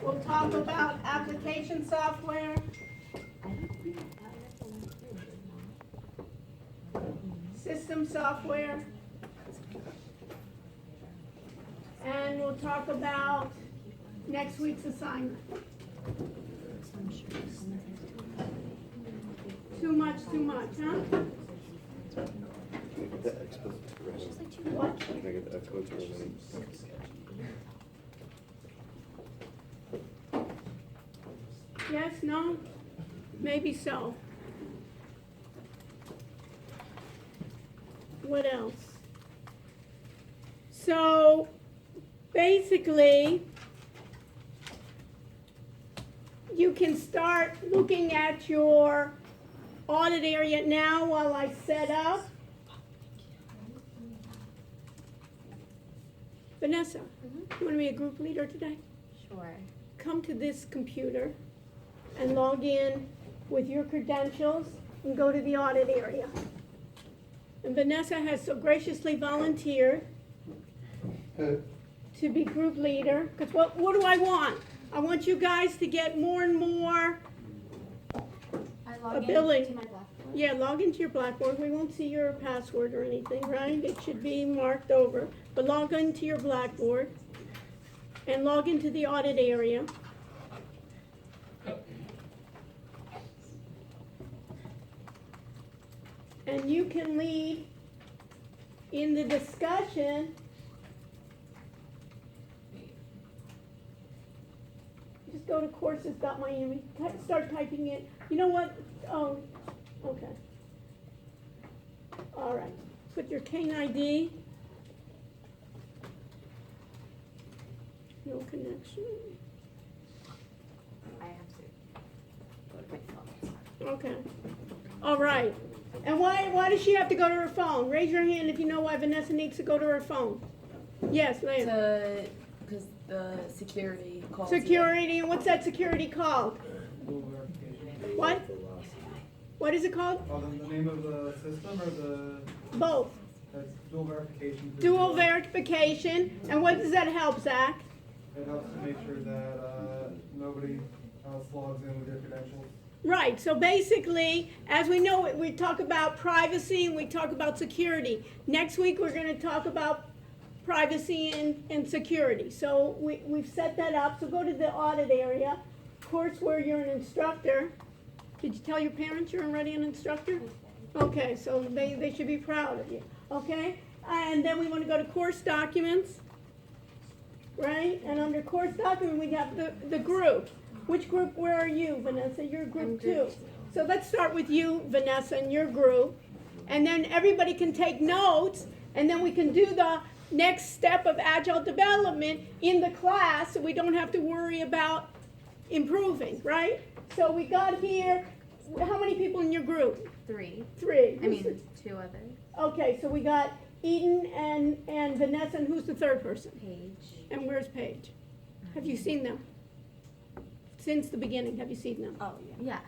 We'll talk about application software. System software. And we'll talk about next week's assignment. Too much, huh? Get the expo to What? Can I get the expo to remain? Yes, no? Maybe so. What else? So, basically, you can start looking at your audit area now while I set up. Vanessa, you want to be a group leader today? Sure. Come to this computer and log in with your credentials and go to the audit area. And Vanessa has so graciously volunteered to be group leader, because what do I want? I want you guys to get more and more I log ability. into my Blackboard. Yeah, log into your Blackboard. We won't see your password or anything, right? It should be marked over. But log into your Blackboard and log into the audit area. And you can lead in the discussion. Just go to courses.miami, start typing it. You know what? Oh, okay. All right. Put your cane ID. No connection. I have to go to my phone. Okay. All right. And why does she have to go to her phone? Raise your hand if you know why Vanessa needs to go to her phone. Yes, Leah. Because the security calls. Security, and what's that security called? Dual verification. What? What is it called? Oh, the name of the system or the, Both. that's dual verification. Dual verification. And what does that help, Zach? It helps to make sure that nobody else logs in with their credentials. Right, so basically, as we know, we talk about privacy and we talk about security. Next week, we're going to talk about privacy and security. So we've set that up. So go to the audit area, course where you're an instructor. Did you tell your parents you're already an instructor? Okay, so they should be proud of you. Okay, and then we want to go to course documents, right? And under course document, we have the group. Which group, where are you, Vanessa? You're group 2. So let's start with you, Vanessa, and your group. And then everybody can take notes, and then we can do the next step of agile development in the class so we don't have to worry about improving, right? So we got here, how many people in your group? 3. 3. I mean, 2 others. Okay, so we got Eden and Vanessa, and who's the third person? Paige. And where's Paige? Have you seen them? Since the beginning, have you seen them? Oh, yeah.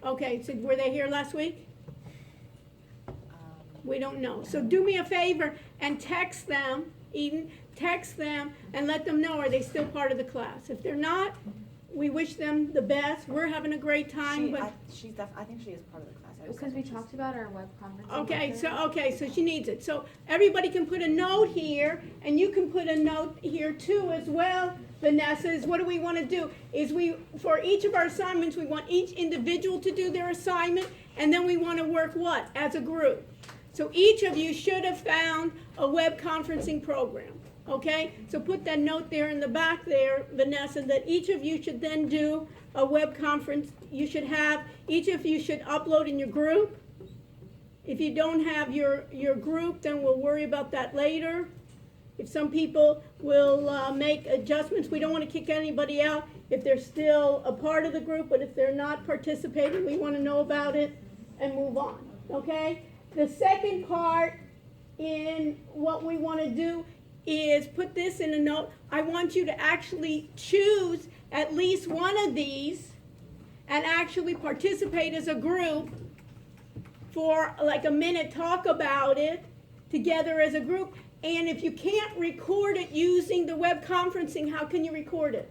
Okay, so were they here last week? We don't know. So do me a favor and text them, Eden, text them and let them know, are they still part of the class? If they're not, we wish them the best. We're having a great time, but. I think she is part of the class. I just Because we don't think talked about our web conference. Okay, so she needs it. So everybody can put a note here, and you can put a note here too as well, Vanessa. Is what do we want to do? Is for each of our assignments, we want each individual to do their assignment, and then we want to work what? As a group. So each of you should have found a web conferencing program. Okay? So put that note there in the back there, Vanessa, that each of you should then do a web conference. Each of you should upload in your group. If you don't have your group, then we'll worry about that later. If some people will make adjustments, we don't want to kick anybody out if they're still a part of the group, but if they're not participating, we want to know about it and move on, okay? The second part in what we want to do is put this in a note. I want you to actually choose at least one of these and actually participate as a group for like a minute, talk about it together as a group. And if you can't record it using the web conferencing, how can you record it?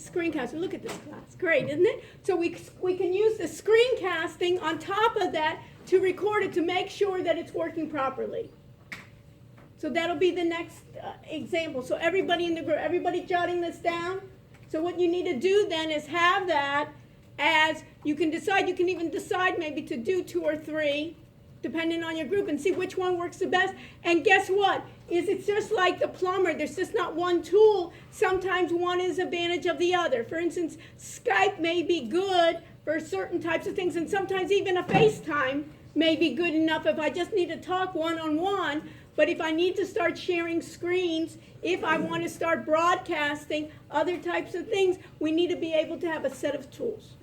Screencasting, look at this class, great, isn't it? So we can use the screencasting on top of that to record it to make sure that it's working properly. So that'll be the next example. So everybody in the group, everybody jotting this down? So what you need to do then is have that as, you can even decide maybe to do 2 or 3, depending on your group, and see which one works the best. And guess what? It's just like the plumber. There's just not one tool. Sometimes one is advantage of the other. For instance, Skype may be good for certain types of things, and sometimes even a FaceTime may be good enough if I just need to talk one-on-one. But if I need to start sharing screens, if I want to start broadcasting other types of things, we need to be able to have a set of tools.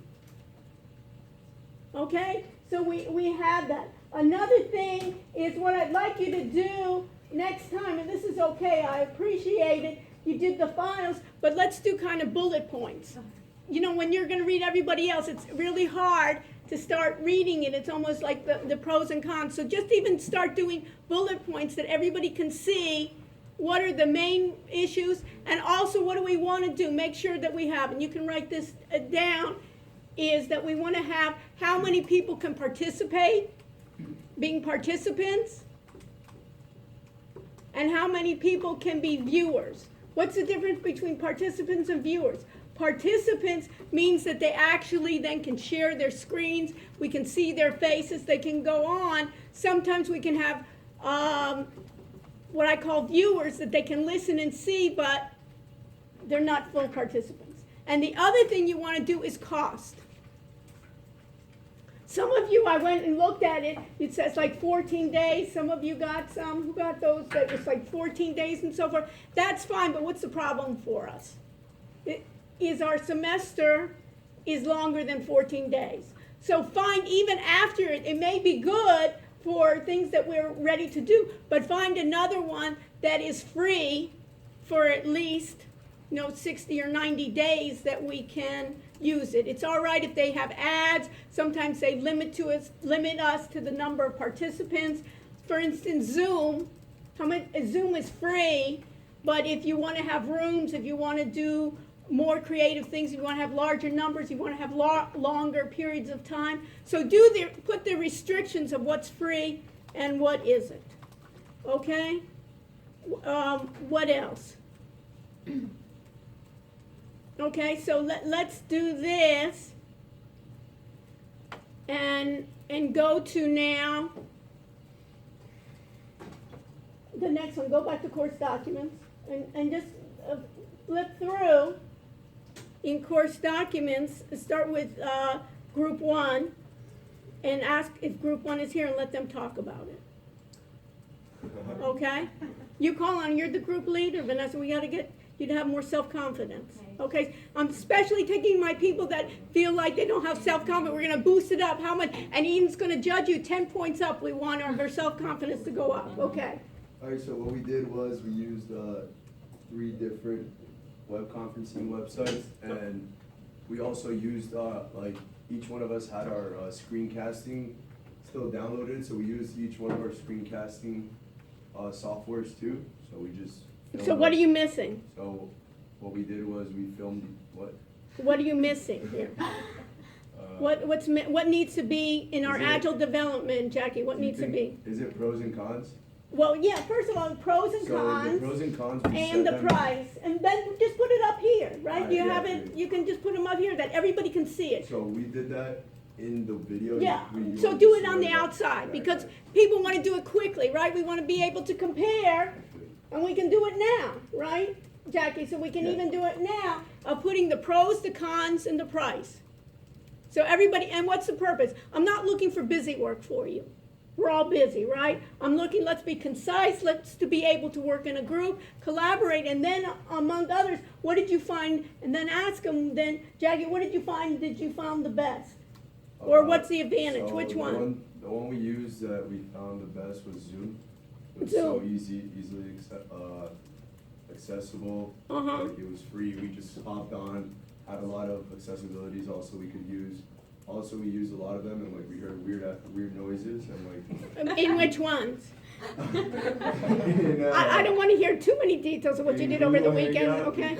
Okay? So we have that. Another thing is what I'd like you to do next time, and this is okay, I appreciate it, you did the files, but let's do kind of bullet points. You know, when you're going to read everybody else, it's really hard to start reading it. It's almost like the pros and cons. So just even start doing bullet points that everybody can see what are the main issues, and also what do we want to do. Make sure that we have, and you can write this down, is that we want to have how many people can participate, being participants, and how many people can be viewers. What's the difference between participants and viewers? Participants means that they actually then can share their screens, we can see their faces, they can go on. Sometimes we can have what I call viewers, that they can listen and see, but they're not full participants. And the other thing you want to do is cost. Some of you, I went and looked at it, it says like 14 days. Some of you got some, who got those, that was like 14 days and so forth. That's fine, but what's the problem for us? Is our semester is longer than 14 days. So find, even after it, it may be good for things that we're ready to do, but find another one that is free for at least 60 or 90 days that we can use it. It's all right if they have ads. Sometimes they limit us to the number of participants. For instance, Zoom is free, but if you want to have rooms, if you want to do more creative things, if you want to have larger numbers, you want to have longer periods of time. So put the restrictions of what's free and what isn't. Okay? What else? Okay, so let's do this and go to now the next one. Go back to course documents and just flip through in course documents. Start with group 1 and ask if group 1 is here and let them talk about it. Okay? You call on, you're the group leader, Vanessa. We got to get you to have more self-confidence. Okay? I'm especially taking my people that feel like they don't have self-confidence. We're going to boost it up. How much? And Eden's going to judge you 10 points up. We want our self-confidence to go up. Okay. All right, so what we did was we used 3 different web conferencing websites, and we also used, each one of us had our screencasting still downloaded, so we used each one of our screencasting softwares too, so we just So what are you missing? So what we did was we filmed what? What are you missing here? What needs to be in our agile development, Jackie? What needs to be? Is it pros and cons? Well, yeah, first of all, pros and So the cons pros and cons, we and set the them- price. And then just put it up here, right? Right, You yeah, have it, yeah. you can just put them up here that everybody can see it. So we did that in the video. Yeah, We so want do to it see on the that. outside, Right, because right. people want to do it quickly, right? We want to be able to compare, and we can do it now, right, Jackie? So we can Yeah. even do it now of putting the pros, the cons, and the price. So everybody, and what's the purpose? I'm not looking for busy work for you. We're all busy, right? I'm looking, let's be concise, let's to be able to work in a group, collaborate, and then among others, what did you find? And then ask them, then, Jackie, what did you find the best? Or what's the advantage? So Which the one? The one we used that we found the best was Zoom. It was Zoom. so easily accessible. Uh-huh. Like, it was free. We just hopped on. Had a lot of accessibilities also we could use. Also, we used a lot of them, and like we heard weird noises, and like. In which ones? And, I don't want to hear too many details of what you did over the weekend, okay?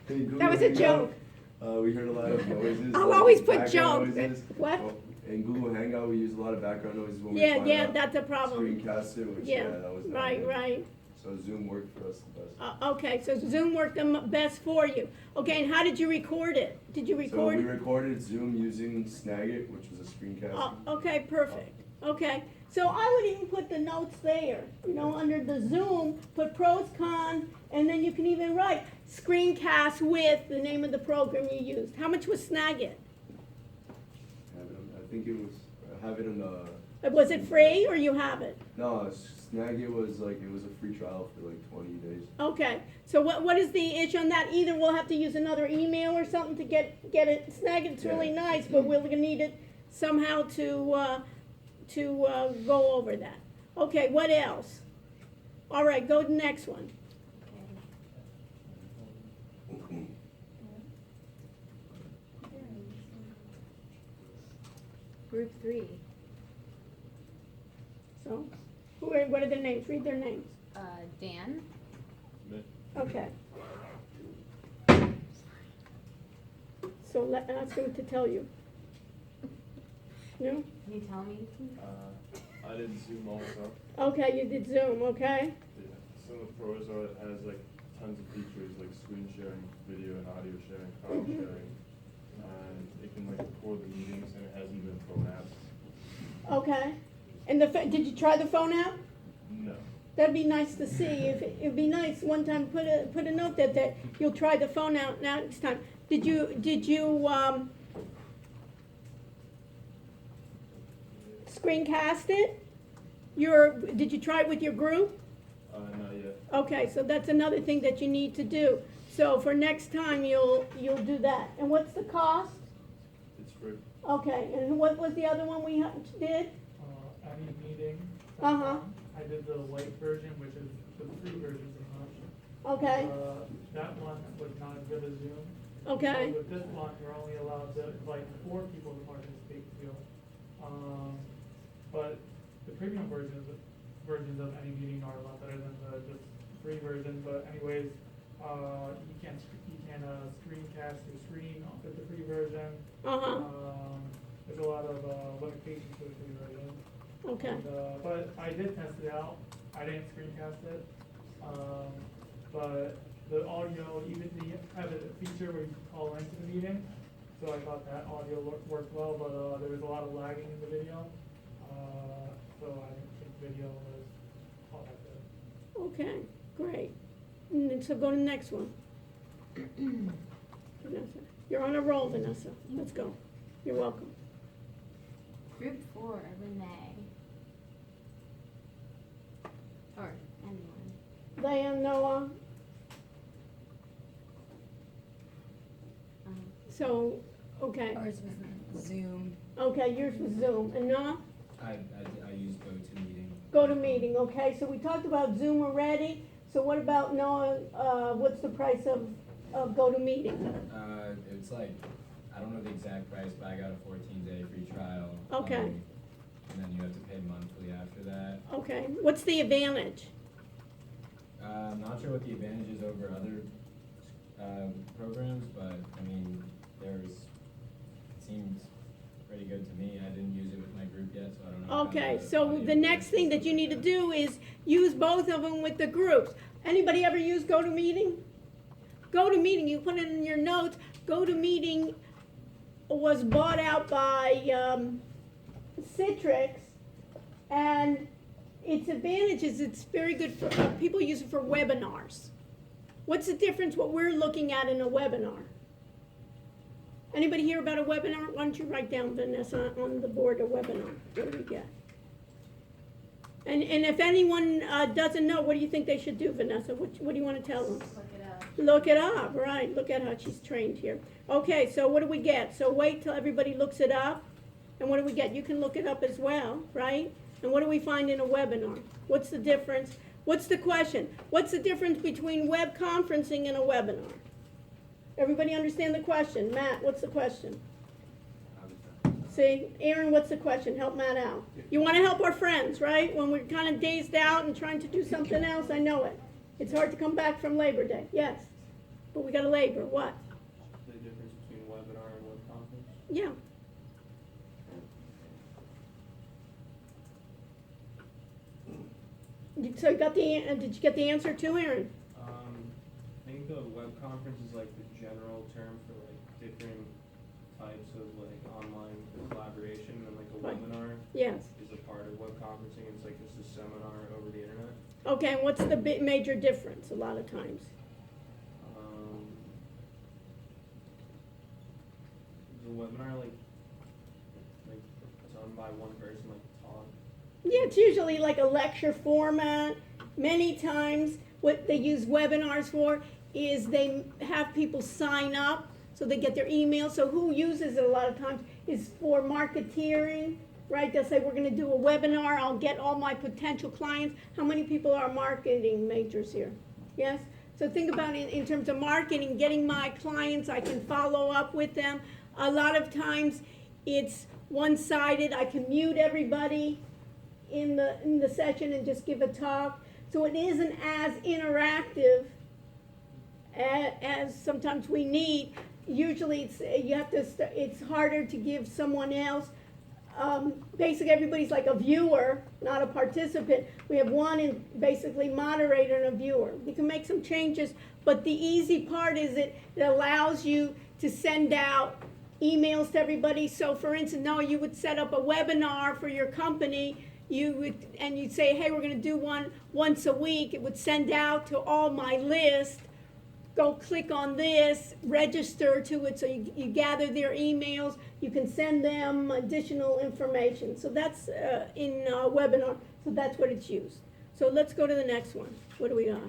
That was a joke. We heard a lot of noises. I'll like always put background jokes. noises. What? Well, in Google Hangout, we use a lot of background noises when we Yeah, try yeah, to that's a problem. screencast it, which, Yeah, that was not right, good. right. So Zoom worked for us the best. Okay, so Zoom worked the best for you. Okay, and how did you record it? Did you So record we it? recorded Zoom using Snagit, which was a screencast. Okay, perfect. Okay, so I would even put the notes there, under the Zoom, put pros, cons, and then you can even write screencast with the name of the program you used. How much was Snagit? I think it was, I have it in the, Was it free or you have it? no, Snagit was like, it was a free trial for like 20 days. Okay, so what is the issue on that? Either we'll have to use another email or something to get it. Snagit's really Yeah. nice, but we're gonna need it somehow to go over that. Okay, what else? All right, go to the next one. Group 3, So, what are their names? Read their names. Dan, Okay. So ask him to tell you. No? can you tell me? I did Zoom also. Okay, you did Zoom, okay? Yeah. Some of the pros are it has like tons of features like screen sharing, video and audio sharing, file Mhm. sharing, and it can like record the meetings and it has even phone apps. Okay. And did you try the phone app? No. That'd be nice to see. It'd be nice one time, put a note that you'll try the phone out next time. Did you screencast it? Did you try it with your group? Not yet. Okay, so that's another thing that you need to do. So for next time, you'll do that. And what's the cost? It's free. Okay, and what was the other one we did? Any meeting. Uh-huh. I did the white version, which is the free version of Notion. Okay, That one was not as good as Zoom. okay, So with this one, you're only allowed to, like, 4 people to participate still. But the premium versions of any meeting are a lot better than the just free version. But anyways, you can screencast your screen with the free version. uh-huh, There's a lot of limitations to the free version. okay, And, but I did test it out. I didn't screencast it. But the audio, even they have a feature where you can call into the meeting. So I thought that audio worked well, but there was a lot of lagging in the video. So I didn't think video was all that good. okay, great. And then, so go to the next one. Vanessa, you're on a roll, Vanessa. Let's go. You're welcome. Group 4, Renee. Or anyone. Diane, Noah, so, okay, Ours was Zoom. okay, yours was Zoom. And Noah? I use GoToMeeting. Go to meeting, okay? So we talked about Zoom already. So what about Noah, what's the price of go to meeting? It's like, I don't know the exact price, but I got a 14-day free trial. Okay. And then you have to pay monthly after that. Okay, what's the advantage? I'm not sure what the advantage is over other programs, but I mean, it seems pretty good to me. I didn't use it with my group yet, so I don't know. how Okay, the so audio the next works thing and that stuff you like need to that. do is use both of them with the groups. Anybody ever use GoToMeeting? GoToMeeting, you put it in your notes, GoToMeeting was bought out by Citrix, and its advantage is it's very good for, people use it for webinars. What's the difference what we're looking at in a webinar? Anybody hear about a webinar? Why don't you write down, Vanessa, on the board a webinar? What do we get? And if anyone doesn't know, what do you think they should do, Vanessa? What do you want to tell them? Look it up. Look it up, right. Look at how she's trained here. Okay, so what do we get? So wait till everybody looks it up. And what do we get? You can look it up as well, right? And what do we find in a webinar? What's the difference? What's the question? What's the difference between web conferencing and a webinar? Everybody understand the question? Matt, what's the question? See, Aaron, what's the question? Help Matt out. You want to help our friends, right? When we're kind of dazed out and trying to do something else, I know it. It's hard to come back from Labor Day, yes. But we got to labor, what? The difference between Yeah. So you got did you get the answer too, Aaron? I think the web conference is like the general term for like different types of like online collaboration, and like a Right. webinar Yes. is a part of web conferencing. It's like just a seminar over the internet. Okay, and what's the major difference a lot of times? Is a webinar like done by one person, like taught? Yeah, it's usually like a lecture format. Many times, what they use webinars for is they have people sign up so they get their email. So who uses it a lot of times is for marketeering, right? They'll say, we're going to do a webinar. I'll get all my potential clients. How many people are marketing majors here? Yes? So think about it in terms of marketing, getting my clients. I can follow up with them. A lot of times it's one-sided. I can mute everybody in the session and just give a talk. So it isn't as interactive as sometimes we need. Usually it's harder to give someone else. Basically everybody's like a viewer, not a participant. We have one basically moderator and a viewer. You can make some changes, but the easy part is it allows you to send out emails to everybody. So for instance, you would set up a webinar for your company. You'd say, hey, we're going to do one once a week. It would send out to all my list. Go click on this, register to it, so you gather their emails. You can send them additional information. So that's in webinar. So that's what it's used. So let's go to the next one. What do we got?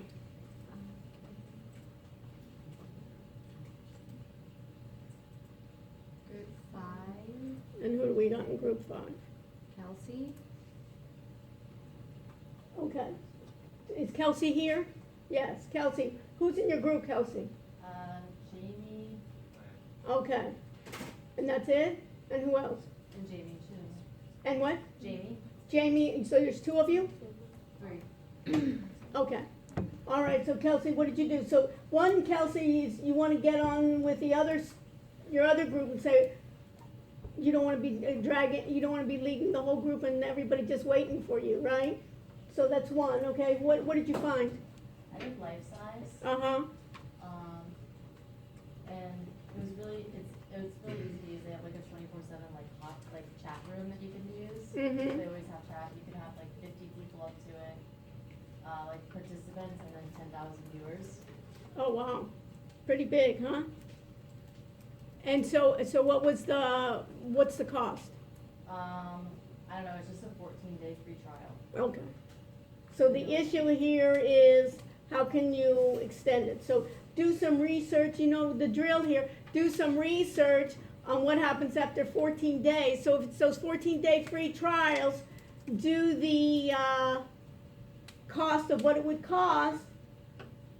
Group 5, And who do we got in group 5? Kelsey. Okay. Is Kelsey here? Yes, Kelsey. Who's in your group, Kelsey? Jamie Okay. And that's it? And who else? and Jamie too. And what? Jamie. Jamie, so there's 2 of you? 3. Okay. All right, so Kelsey, what did you do? So one, Kelsey, is you want to get on with the others, your other group, and say, you don't want to be you don't want to be leading the whole group and everybody just waiting for you, right? So that's one, okay? What did you find? I did life size, Uh-huh. and it was really easy to use. They have like a 24/7 hot chat room that you can use. Mhm. They always have chat. You can have 50 people up to it, participants, and then 10,000 viewers. Oh, wow. Pretty big, huh? And so what's the cost? I don't know. It's just a 14-day free trial. Okay. So the issue here is how can you extend it? So do some research, the drill here, do some research on what happens after 14 days. So if it's those 14-day free trials, do the cost of what it would cost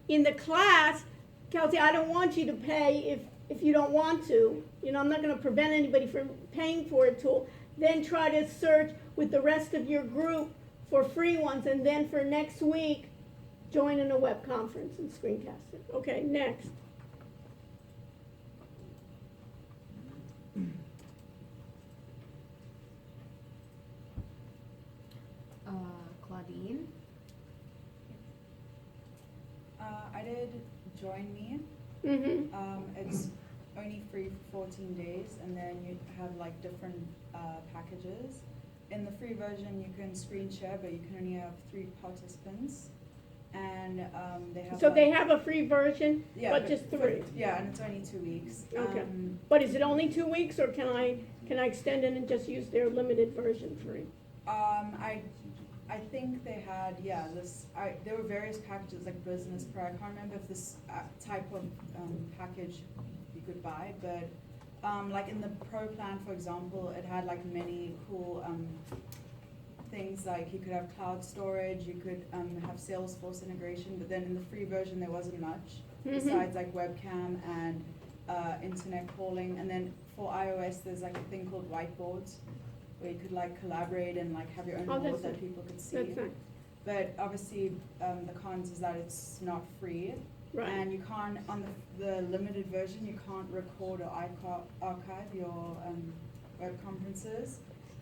in the class. Kelsey, I don't want you to pay if you don't want to. I'm not going to prevent anybody from paying for a tool. Then try to search with the rest of your group for free ones, and then for next week, join in a web conference and screencast it. Okay, next. Claudine. I did Join Me. Mm-hmm. It's only free for 14 days, and then you have different packages. In the free version, you can screen share, but you can only have 3 participants. And they have. So they have a free version, yeah, but just 3. Yeah, and it's only 2 weeks. Okay. But is it only 2 weeks, or can I extend it and just use their limited version free? I think they had, there were various packages like Business Pro. I can't remember if this type of package you could buy, but in the Pro plan, for example, it had many cool things, you could have cloud storage, you could have Salesforce integration, but then in the free version there wasn't much besides webcam and internet calling. And then for iOS there's a thing called whiteboards, where you could collaborate and have your own board that people could see. That's nice. But obviously the cons is that it's not free. Right. And you can't, on the limited version, you can't record or archive your web conferences.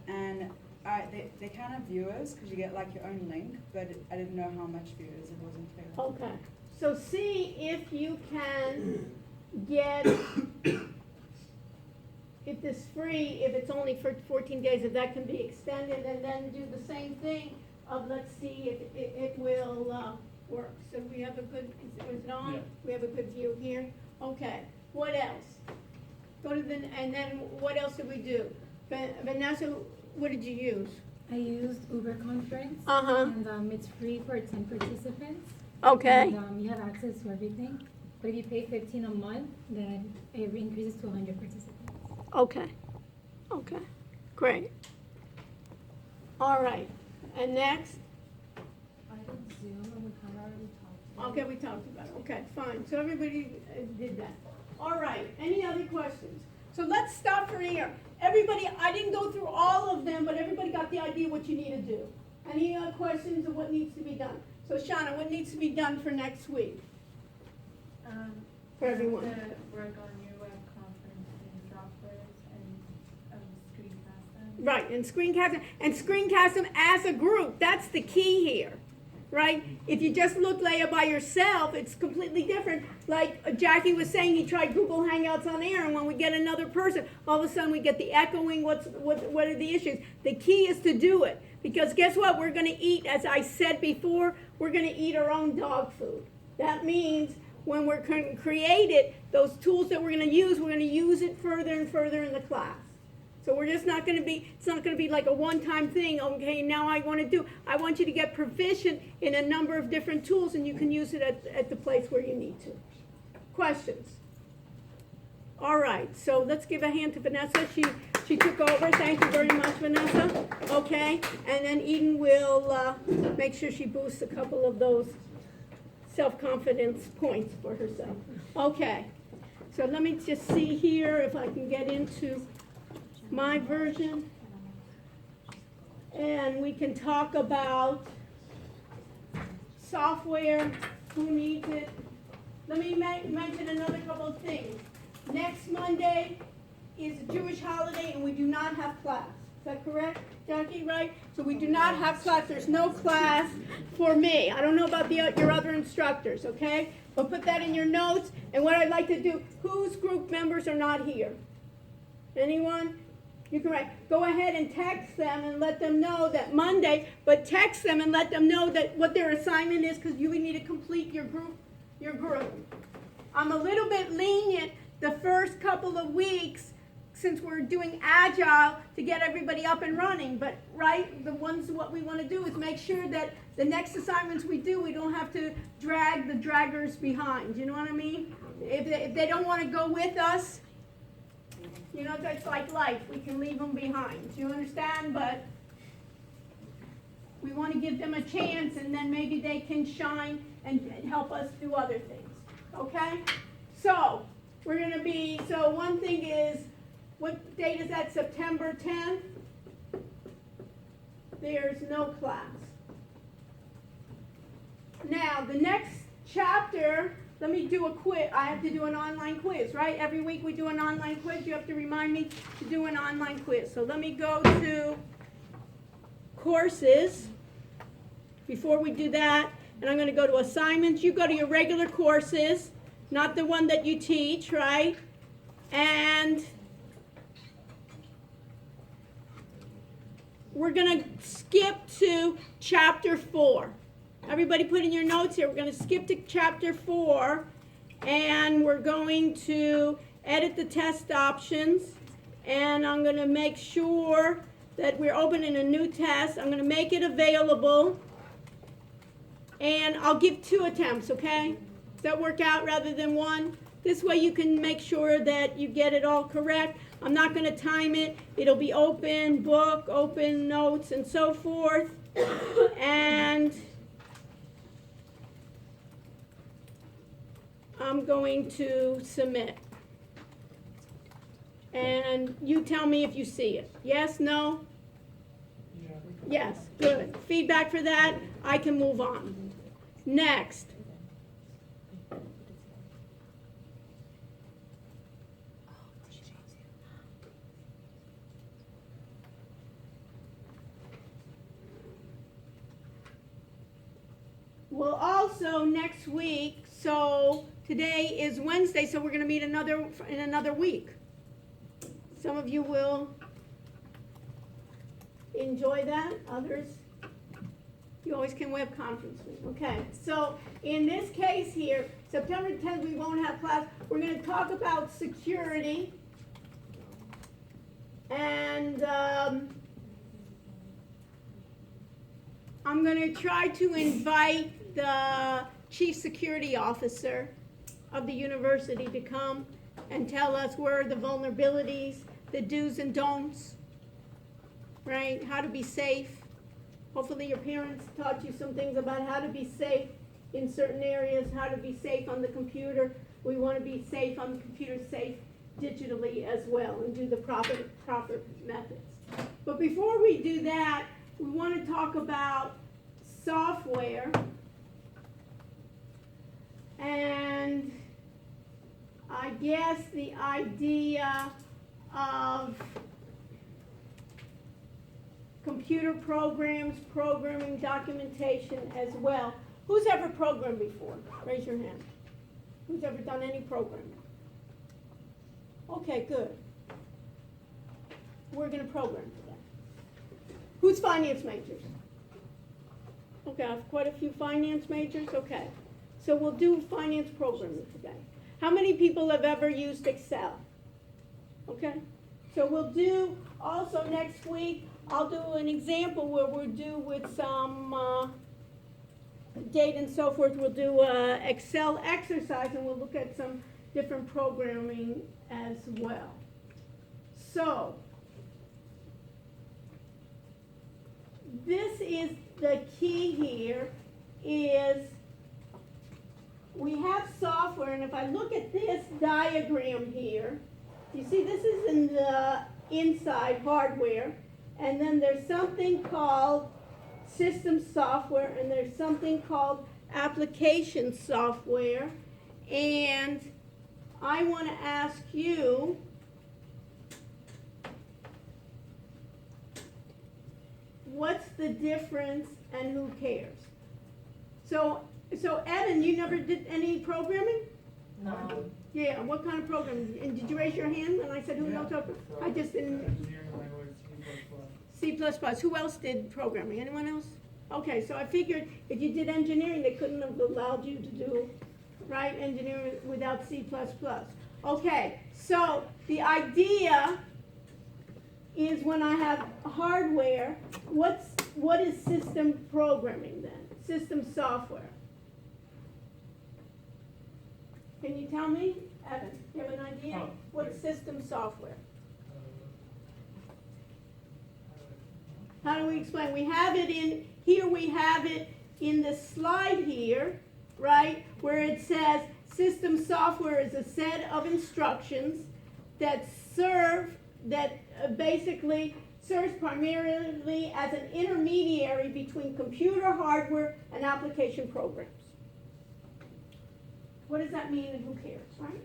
And they can have viewers, because you get like your own link, but I didn't know how much viewers, it wasn't clear. Okay, so see if you can get, if this free, if it's only for 14 days, if that can be extended, and then do the same thing of, let's see if it will work. So we have a good, is it on? Yeah. We have a good view here. Okay, what else? Go to the, and then what else did we do? Vanessa, what did you use? I used Uber Conference. Uh-huh. And it's free for 10 participants. Okay. And you have access to everything. But if you pay $15 a month, then it increases to 100 participants. Okay, okay, great. All right, and next? I did Zoom and we kind of already talked about Okay, we talked about it, okay, fine, so everybody did that. All right, any other questions? So let's stop for here. Everybody, I didn't go through all of them, but everybody got the idea what you need to do. Any questions of what needs to be done? So Shauna, what needs to be done for next week? For everyone. To work on your web conferencing softwares and screencast them. Right, and screencast them as a group, that's the key here, right? If you just look Leia by yourself, it's completely different. Like Jackie was saying, he tried Google Hangouts on air, and when we get another person, all of a sudden we get the echoing, what are the issues? The key is to do it, because guess what? We're gonna eat, as I said before, we're gonna eat our own dog food. That means when we're create it, those tools that we're gonna use it further and further in the class. So we're just not gonna be, it's not gonna be like a one-time thing, okay, now I want you to get proficient in a number of different tools, and you can use it at the place where you need to. Questions? All right, so let's give a hand to Vanessa. She took over. Thank you very much, Vanessa. Okay, and then Eden will make sure she boosts a couple of those self-confidence points for herself. Okay, so let me just see here if I can get into my version. And we can talk about software, who needs it. Let me mention another couple of things. Next Monday is a Jewish holiday and we do not have class. Is that correct, Jackie, right? So we do not have class. There's no class for me. I don't know about your other instructors, okay? But put that in your notes. And what I'd like to do, whose group members are not here? Anyone? You can write. Go ahead and text them and let them know that Monday, but text them and let them know that what their assignment is, because you need to complete your group. I'm a little bit lenient the first couple of weeks since we're doing Agile to get everybody up and running, but right, what we want to do is make sure that the next assignments we do, we don't have to drag the draggers behind. You know what I mean? If they don't want to go with us, you know, that's like life. We can leave them behind. You understand? But we want to give them a chance, and then maybe they can shine and help us do other things. Okay? So, we're going to be, so one thing is, what date is that? September 10th? There's no class. Now, the next chapter, let me do a quiz. I have to do an online quiz, right? Every week we do an online quiz. You have to remind me to do an online quiz. So let me go to courses before we do that. And I'm going to go to assignments. You go to your regular courses, not the one that you teach, right? And we're going to skip to chapter 4. Everybody put in your notes here. We're going to skip to chapter 4, and we're going to edit the test options, and I'm going to make sure that we're opening a new test. I'm going to make it available, and I'll give 2 attempts, okay? Does that work out rather than 1? This way you can make sure that you get it all correct. I'm not going to time it. It'll be open book, open notes, and so forth. And I'm going to submit. And you tell me if you see it. Yes, no? Yeah. Yes, good. Feedback for that, I can move on. Next. also next week, so today is Wednesday, so we're gonna meet in another week. Some of you will enjoy that, others, you always can web conference me. Okay, so in this case here, September 10th, we won't have class. We're gonna talk about security. And I'm going to try to invite the chief security officer of the university to come and tell us where are the vulnerabilities, the do's and don'ts, right? How to be safe. Hopefully your parents taught you some things about how to be safe in certain areas, how to be safe on the computer. We want to be safe on the computer, safe digitally as well, and do the proper methods. But before we do that, we want to talk about software. And I guess the idea of computer programs, programming documentation as well. Who's ever programmed before? Raise your hand. Who's ever done any programming? Okay, good. We're going to program today. Who's finance majors? Okay, I have quite a few finance majors. Okay, so we'll do finance programming today. How many people have ever used Excel? Okay, so we'll do also next week, I'll do an example where we'll do with some data and so forth. We'll do an Excel exercise and we'll look at some different programming as well. So, this is the key here is we have software, and if I look at this diagram here, you see this is in the inside hardware, and then there's something called system software, and there's something called application software, and I want to ask you, what's the difference and who cares? So Evan, you never did any programming? No. Yeah, what kind of programming? And did you raise your hand when I said who knows programming? I just didn't. Engineering language, C++. C++. Who else did programming? Anyone else? Okay, so I figured if you did engineering, they couldn't have allowed you to do, right, engineering without C++. Okay, so the idea is when I have hardware, what is system programming then? System software. Can you tell me, Evan? You have an idea? Oh, What's system software? Uh, How do we explain? We have it in, here we have it in the slide here, right, where it says system software is a set of instructions that basically serves primarily as an intermediary between computer hardware and application programs. What does that mean and who cares, right?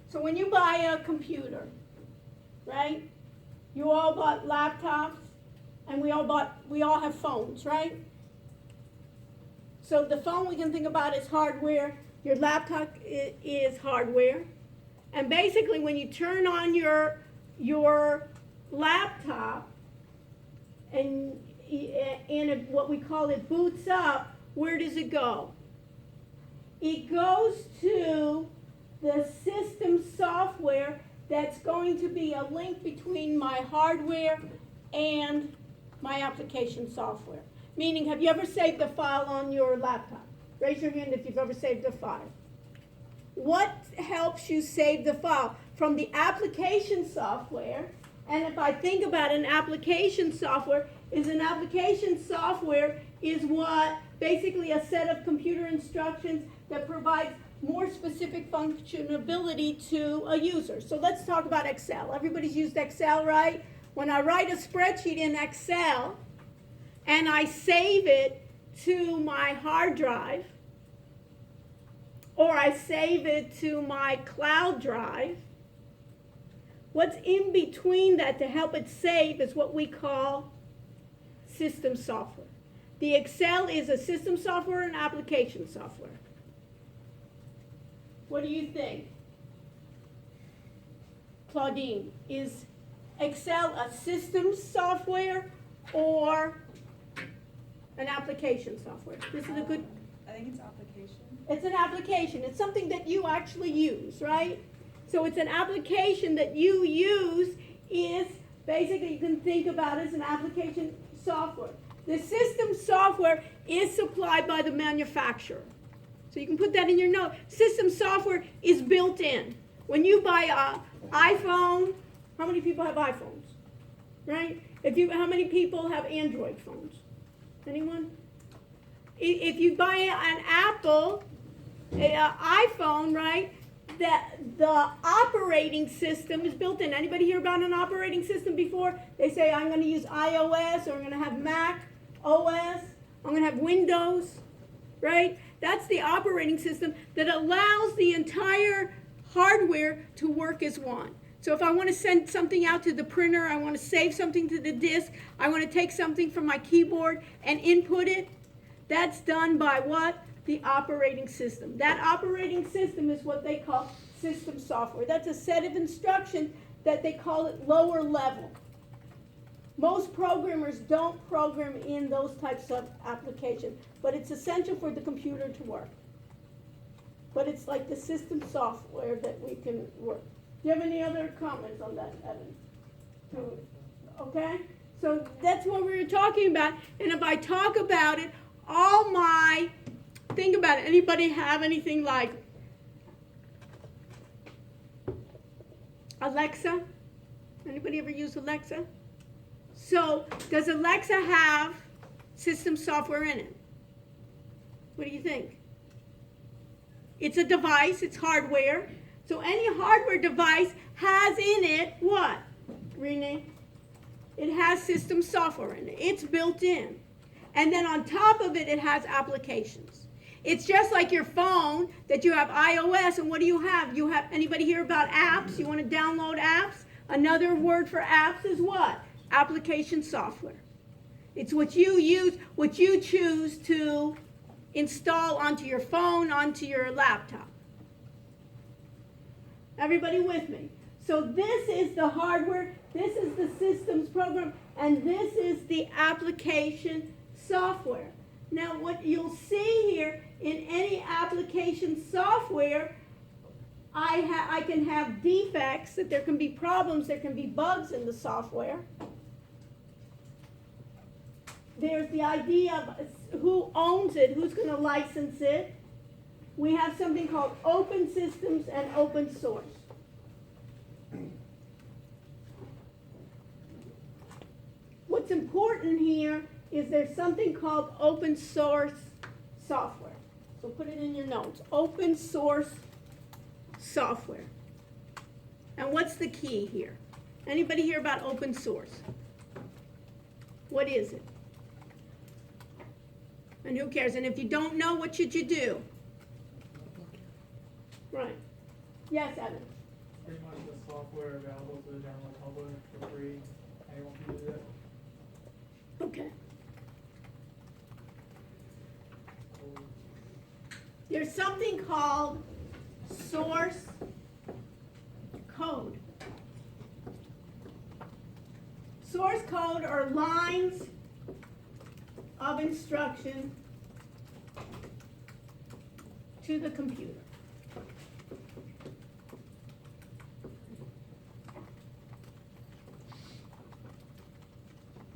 So when you buy a computer, right, you all bought laptops, and we all have phones, right? So the phone we can think about as hardware, your laptop is hardware, and basically when you turn on your laptop and what we call it boots up, where does it go? It goes to the system software that's going to be a link between my hardware and my application software. Meaning, have you ever saved a file on your laptop? Raise your hand if you've ever saved a file. What helps you save the file? From the application software, and if I think about an application software is what basically a set of computer instructions that provides more specific functionality to a user. So let's talk about Excel. Everybody's used Excel, right? When I write a spreadsheet in Excel and I save it to my hard drive, or I save it to my cloud drive, what's in between that to help it save is what we call system software. The Excel is a system software and application software. What do you think? Claudine, is Excel a system software or an application software? This is a good, I think it's application. it's an application. It's something that you actually use, right? So it's an application that you use is basically, you can think about it as an application software. The system software is supplied by the manufacturer. So you can put that in your note. System software is built in. When you buy an iPhone, how many people have iPhones? Right? How many people have Android phones? Anyone? If you buy an Apple iPhone, right, the operating system is built in. Anybody hear about an operating system before? They say, I'm going to use iOS, or I'm going to have Mac OS, I'm going to have Windows, right? That's the operating system that allows the entire hardware to work as one. So if I want to send something out to the printer, I want to save something to the disk, I want to take something from my keyboard and input it, that's done by what? The operating system. That operating system is what they call system software. That's a set of instructions that they call it lower level. Most programmers don't program in those types of applications, but it's essential for the computer to work. But it's like the system software that we can work. Do you have any other comments on that, Evan? Okay? So that's what we were talking about. And if I talk about it, think about it. Anybody have anything like Alexa? Anybody ever use Alexa? So does Alexa have system software in it? What do you think? It's a device, it's hardware. So any hardware device has in it what, Renee? It has system software in it. It's built in. And then on top of it, it has applications. It's just like your phone that you have iOS, and what do you have? Anybody hear about apps? You want to download apps? Another word for apps is what? Application software. It's what you use, what you choose to install onto your phone, onto your laptop. Everybody with me? So this is the hardware, this is the systems program, and this is the application software. Now what you'll see here, in any application software, I can have defects, that there can be problems, there can be bugs in the software. There's the idea of who owns it, who's going to license it. We have something called open systems and open source. What's important here is there's something called open source software. So put it in your notes. Open source software. And what's the key here? Anybody hear about open source? What is it? And who cares? And if you don't know, what should you do? Right. Yes, Evan. Pretty much the software available to the general public for free. Anyone can use it. Okay. There's something called source code. Source code are lines of instruction to the computer.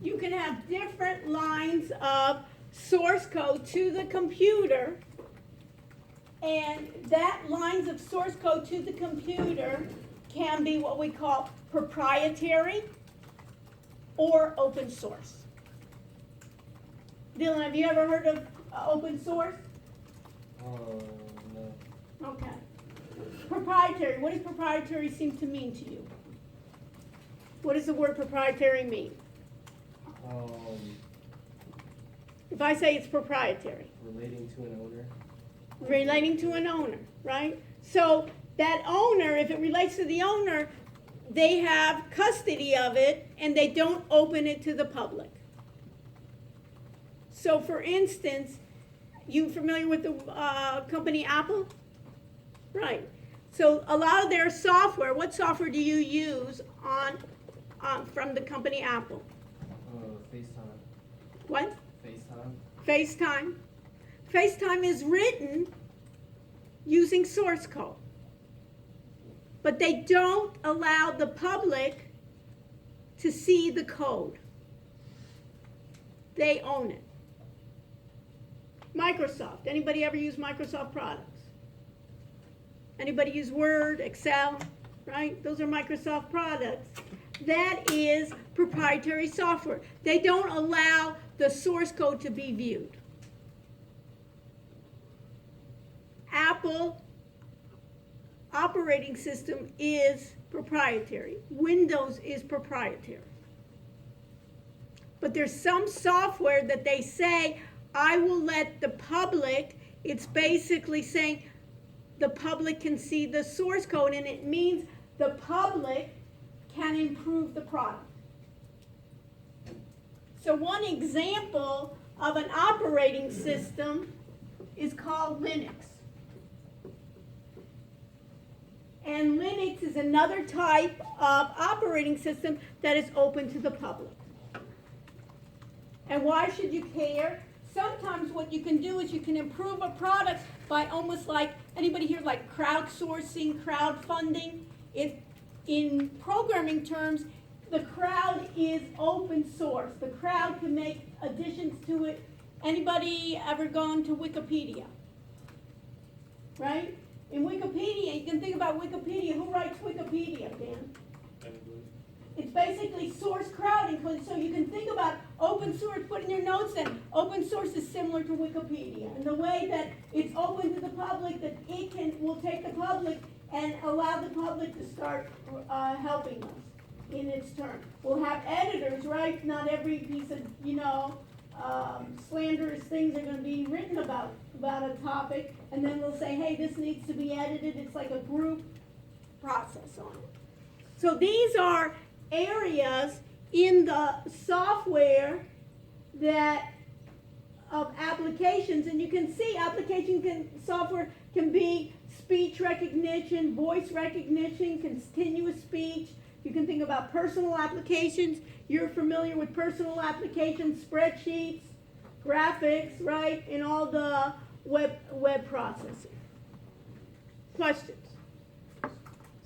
You can have different lines of source code to the computer, and that lines of source code to the computer can be what we call proprietary or open source. Dylan, have you ever heard of open source? No. Okay. Proprietary. What does proprietary seem to mean to you? What does the word proprietary mean? If I say it's proprietary. Relating to an owner. Relating to an owner, right? So that owner, if it relates to the owner, they have custody of it and they don't open it to the public. So for instance, you familiar with the company Apple? Right. So a lot of their software, what software do you use from the company Apple? FaceTime. What? FaceTime. FaceTime. FaceTime is written using source code. But they don't allow the public to see the code. They own it. Microsoft. Anybody ever use Microsoft products? Anybody use Word, Excel, right? Those are Microsoft products. That is proprietary software. They don't allow the source code to be viewed. Apple operating system is proprietary. Windows is proprietary. But there's some software that they say, I will let the public, it's basically saying the public can see the source code, and it means the public can improve the product. So one example of an operating system is called Linux. And Linux is another type of operating system that is open to the public. And why should you care? Sometimes what you can do is you can improve a product by almost like, anybody here like crowdsourcing, crowdfunding? In programming terms, the crowd is open source. The crowd can make additions to it. Anybody ever gone to Wikipedia? Right? In Wikipedia, you can think about Wikipedia. Who writes Wikipedia, Dan? It's basically source crowding, so you can think about open source, putting your notes in. Open source is similar to Wikipedia. And the way that it's open to the public, that it will take the public and allow the public to start helping us in its turn. We'll have editors, right? Not every piece of, slanderous things are going to be written about a topic, and then we'll say, hey, this needs to be edited. It's like a group process on it. So these are areas in the software that of applications, and you can see software can be speech recognition, voice recognition, continuous speech. You can think about personal applications. You're familiar with personal applications, spreadsheets, graphics, right, and all the web processing. Questions?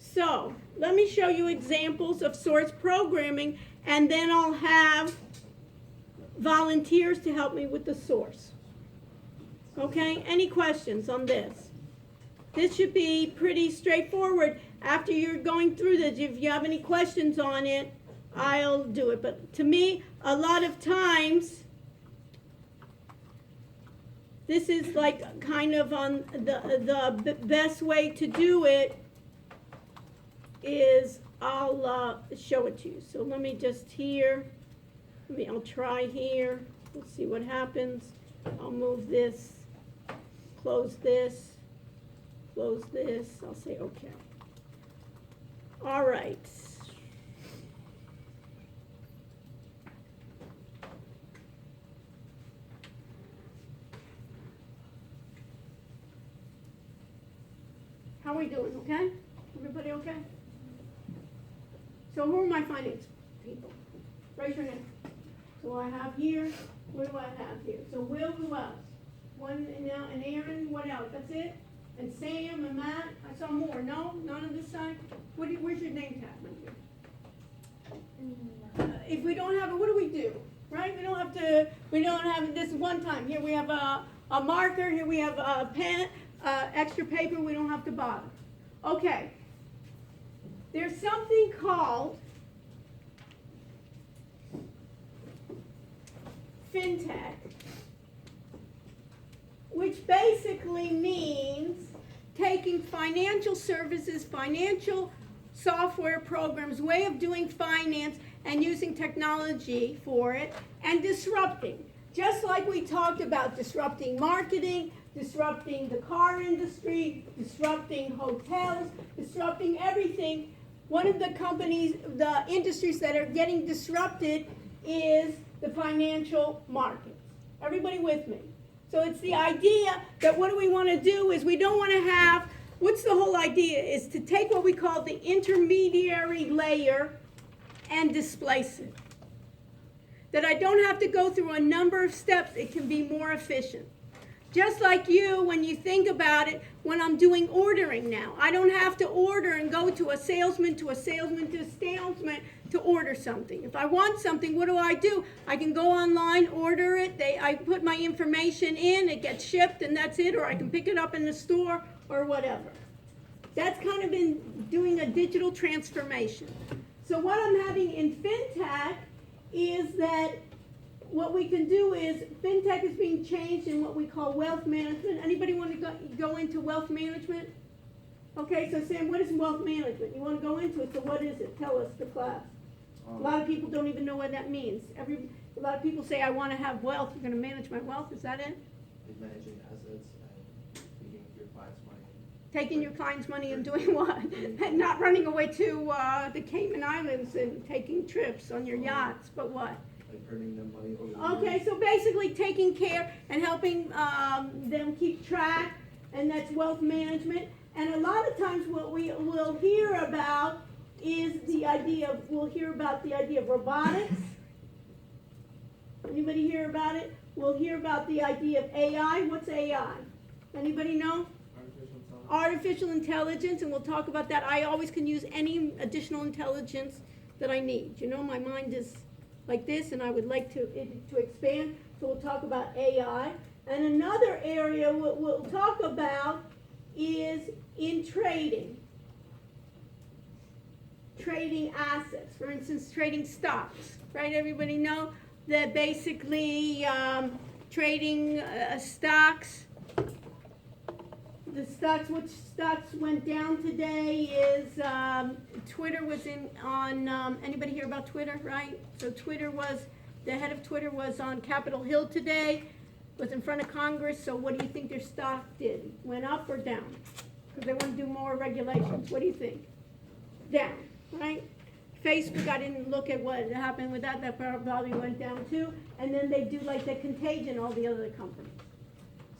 So, let me show you examples of source programming, and then I'll have volunteers to help me with the source. Okay, any questions on this? This should be pretty straightforward. After you're going through this, if you have any questions on it, I'll do it. But to me, a lot of times, this is like kind of on the best way to do it is I'll show it to you. So let me just I'll try here. Let's see what happens. I'll move this, close this, close this. I'll say okay. All right. How are we doing, okay? Everybody okay? So who are my finance people? Raise your hand. So I have here, what do I have here? So Will, who else? And Aaron, what else? That's it? And Sam and Matt, I saw more. No? None on this side? Where's your name tag, my dear? If we don't have it, what do we do? Right? We don't have this one time. Here we have a marker, here we have a pen, extra paper, we don't have to bother. Okay. There's something called FinTech, which basically means taking financial services, financial software programs, way of doing finance, and using technology for it, and disrupting. Just like we talked about disrupting marketing, disrupting the car industry, disrupting hotels, disrupting everything. One of the industries that are getting disrupted is the financial markets. Everybody with me? So it's the idea that what do we want to do is we don't want to have, what's the whole idea, is to take what we call the intermediary layer and displace it. That I don't have to go through a number of steps, it can be more efficient. Just like you, when you think about it, when I'm doing ordering now, I don't have to order and go to a salesman, to a salesman, to a salesman to order something. If I want something, what do? I can go online, order it, I put my information in, it gets shipped, and that's it, or I can pick it up in the store, or whatever. That's kind of in doing a digital transformation. So what I'm having in FinTech is that what we can do is, FinTech is being changed in what we call wealth management. Anybody want to go into wealth management? Okay, so Sam, what is wealth management? You want to go into it, so what is it? Tell us, the class. A lot of people don't even know what that means. A lot of people say, I want to have wealth, you're going to manage my wealth, is that it? Managing assets and taking your client's money. Taking your client's money and doing what? And not running away to the Cayman Islands and taking trips on your yachts, but what? Like earning them money over the Okay, years. so basically taking care and helping them keep track, and that's wealth management. And a lot of times what we will hear about is we'll hear about the idea of robotics. Anybody hear about it? We'll hear about the idea of AI. What's AI? Anybody know? Artificial intelligence, and we'll talk about that. I always can use any additional intelligence that I need. You know, my mind is like this, and I would like to expand, so we'll talk about AI. And another area we'll talk about is in trading assets. For instance, trading stocks, right? Everybody know that basically trading stocks. Which stocks went down today is Twitter was on, anybody hear about Twitter, right? So the head of Twitter was on Capitol Hill today, was in front of Congress, so what do you think their stock did? Went up or down? Because they want to do more regulations. What do you think? Down, right? Facebook, I didn't look at what happened with that probably went down too. And then they do like the Contagion, all the other companies.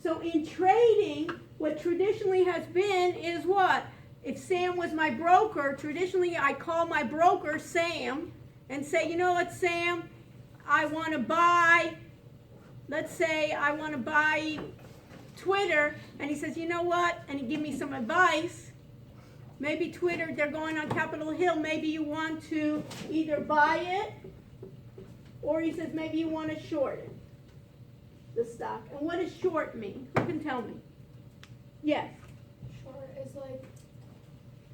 So in trading, what traditionally has been is what? If Sam was my broker, traditionally I call my broker Sam and say, you know what, Sam, I want to buy, let's say I want to buy Twitter, and he says, you know what, and he give me some advice. Maybe Twitter, they're going on Capitol Hill, maybe you want to either buy it, or he says maybe you want to short it, the stock. And what does short mean? Who can tell me? Yes. Short is like,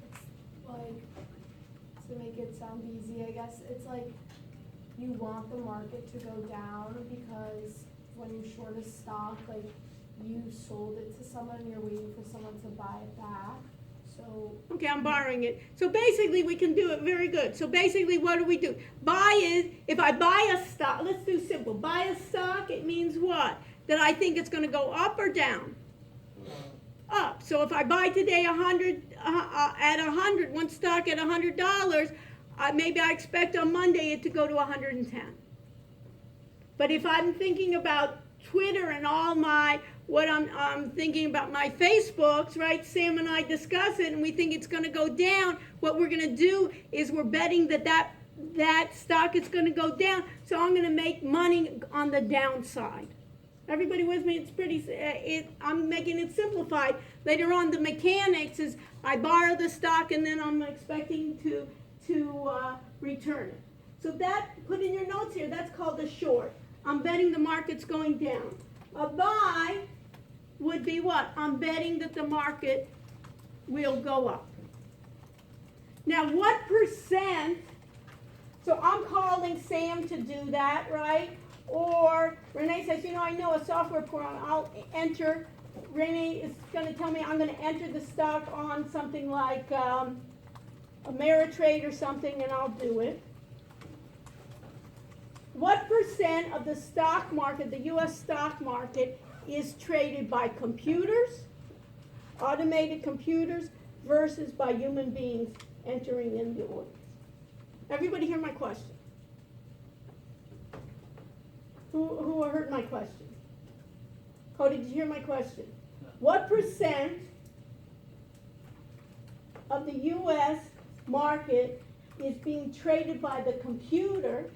it's like, to make it sound easy, I guess, it's like you want the market to go down because when you short a stock, like you sold it to someone and you're waiting for someone to buy it back. So Okay, I'm borrowing it. So basically we can do it very good. So basically what do? Buy is, if I buy a stock, let's do simple. Buy a stock, it means what? That I think it's going to go up or down? Up. So if I buy today 100 at 100, one stock at $100, maybe I expect on Monday it to go to 110. But if I'm thinking about Twitter and all what I'm thinking about my Facebooks, right? Sam and I discuss it, and we think it's going to go down. What we're going to do is we're betting that stock is going to go down. So I'm going to make money on the downside. Everybody with me? It's pretty. I'm making it simplified. Later on, the mechanics is I borrow the stock and then I'm expecting to return it. So that, put in your notes here, that's called a short. I'm betting the market's going down. A buy would be what? I'm betting that the market will go up. Now, what percent? So I'm calling Sam to do that, right? Or Renee says, I know a software program, I'll enter, Renee is going to tell me I'm going to enter the stock on something like Ameritrade or something, and I'll do it. What percent of the stock market, the U.S. stock market, is traded by computers, automated computers, versus by human beings entering in the orders? Everybody hear my question? Who heard my question? Cody, did you hear my question? What percent of the US market is being traded by the computer,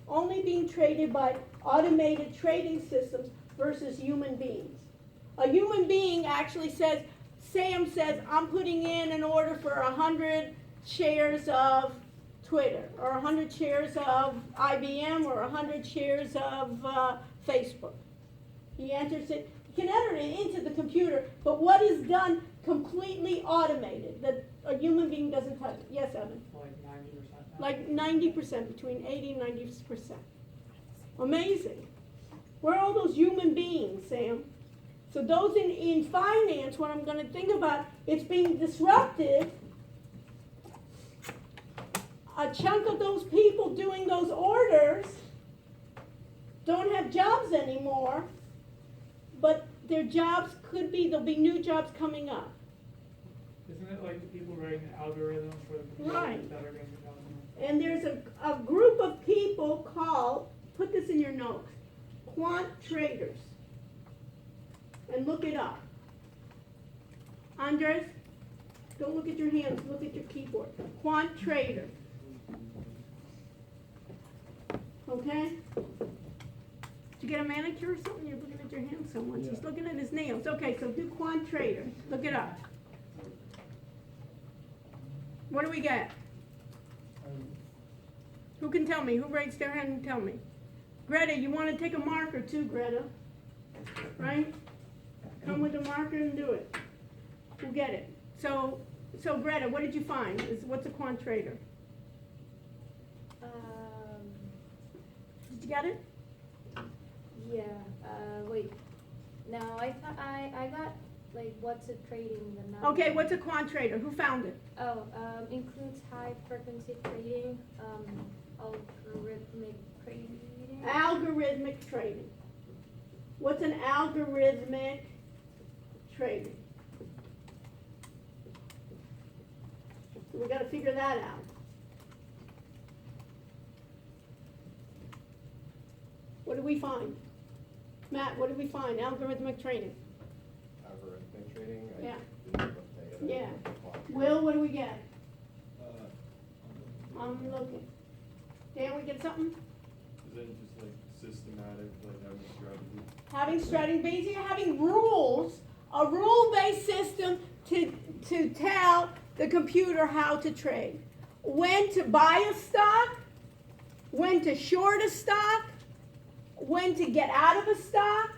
only being traded by automated trading systems versus human beings? A human being actually says, Sam says, I'm putting in an order for 100 shares of Twitter, or 100 shares of IBM, or 100 shares of Facebook. He enters it, he can enter it into the computer, but what is done completely automated, that a human being doesn't touch it. Yes, Evan? Like 90% now. Like 90%, between 80 and 90%. Amazing. Where are all those human beings, Sam? So those in finance, what I'm going to think about, it's being disrupted. A chunk of those people doing those orders don't have jobs anymore, but their jobs could be, there'll be new jobs coming up. Isn't it like the people writing the algorithms for the computers Right. that are getting the jobs? And there's a group of people called, put this in your notes, quant traders. And look it up. Andres, don't look at your hands, look at your keyboard. Quant trader. Okay? Did you get a manicure or something? You're looking at your hands so much. He's looking at his nails. Okay, so do quant trader. Look it up. What do we get? Who can tell me? Who raised their hand and tell me? Greta, you want to take a marker too, Greta? Right? Come with a marker and do it. We'll get it. So Greta, what did you find? What's a quant trader? Did you get it? Yeah, wait. No, I thought I got like what's a trading the number. Okay, what's a quant trader? Who found it? Oh, includes high frequency trading, algorithmic trading. Algorithmic trading. What's an algorithmic trading? So we got to figure that out. What do we find? Matt, what did we find? Algorithmic trading. Algorithmic trading? Yeah. I Yeah. Will, what do we get? I'm looking. Dan, we get something? Is it just like systematic, like having strategy? Having strategy, basically having rules, a rule-based system to tell the computer how to trade. When to buy a stock, when to short a stock, when to get out of a stock,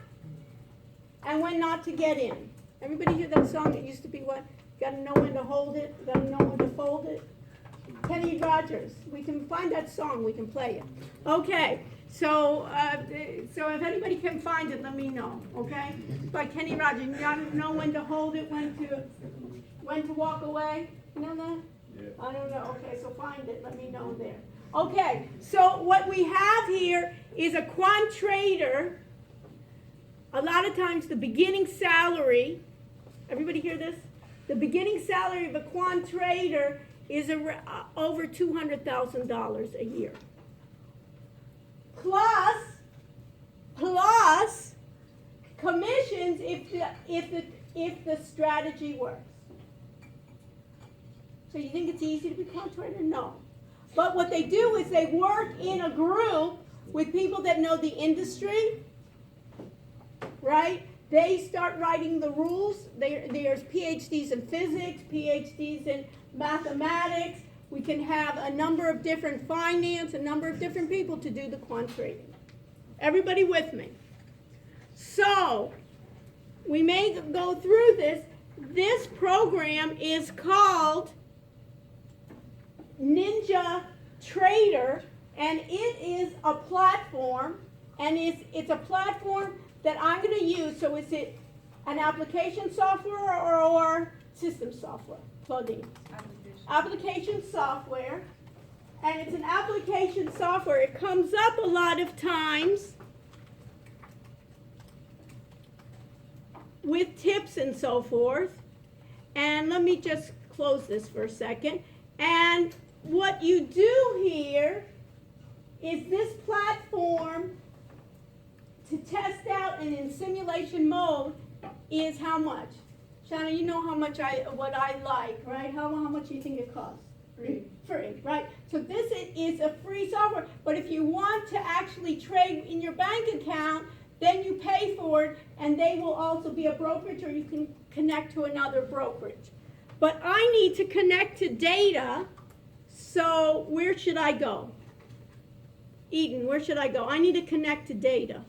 and when not to get in. Everybody hear that song? It used to be what? You gotta know when to hold it, you gotta know when to fold it. Kenny Rogers. We can find that song, we can play it. Okay, so if anybody can find it, let me know, okay? By Kenny Rogers. You gotta know when to hold it, when to walk away. You know that? Yeah. I don't know. Okay, so find it. Let me know there. Okay, so what we have here is a quant trader. A lot of times the beginning salary, everybody hear this? The beginning salary of a quant trader is over $200,000 a year. Plus commissions if the strategy works. So you think it's easy to be a quant trader? No. But what they do is they work in a group with people that know the industry, right? They start writing the rules. There's PhDs in physics, PhDs in mathematics. We can have a number of different finance, a number of different people to do the quant trading. Everybody with me? So, we may go through this. This program is called Ninja Trader, and it is a platform, and it's a platform that I'm going to use. So is it an application software or system software? Plugin. Application software. And it's an application software. It comes up a lot of times with tips and so forth. And let me just close this for a second. And what you do here is this platform to test out and in simulation mode is how much? Shauna, you know how much what I like, right? How much do you think it costs? Free, right? So this is a free software, but if you want to actually trade in your bank account, then you pay for it, and they will also be a brokerage, or you can connect to another brokerage. But I need to connect to data, so where should I go? Eden, where should I go? I need to connect to data.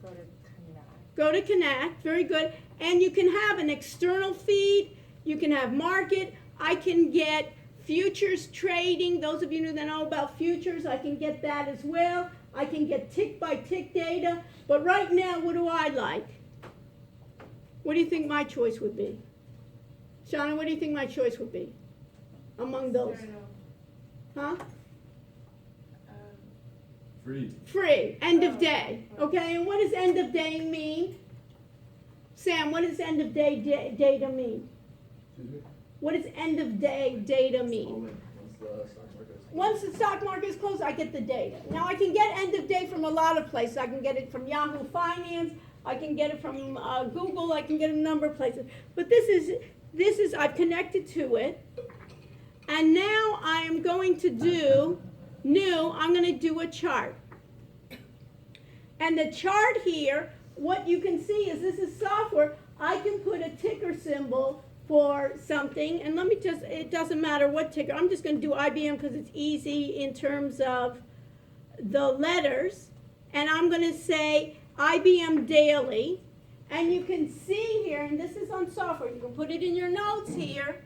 Go to Connect. Go to Connect, very good. And you can have an external feed, you can have market, I can get futures trading. Those of you that know about futures, I can get that as well. I can get tick by tick data. But right now, what do I like? What do you think my choice would be? Shauna, what do you think my choice would be among those? Huh? Free. Free. End of day. Okay, and what does end of day mean? Sam, what does end of day data mean? Excuse me? What does end of day data mean? Once the stock market is Once the stock market is closed, I get the data. Now I can get end of day from a lot of places. I can get it from Yahoo Finance. I can get it from Google. I can get it a number of places. But this is I've connected to it. And now I am going to do I'm going to do a chart. And the chart here, what you can see is this is software. I can put a ticker symbol for something, and let me just, it doesn't matter what ticker. I'm just going to do IBM because it's easy in terms of the letters. And I'm going to say IBM Daily. And you can see here, and this is on software, you can put it in your notes here,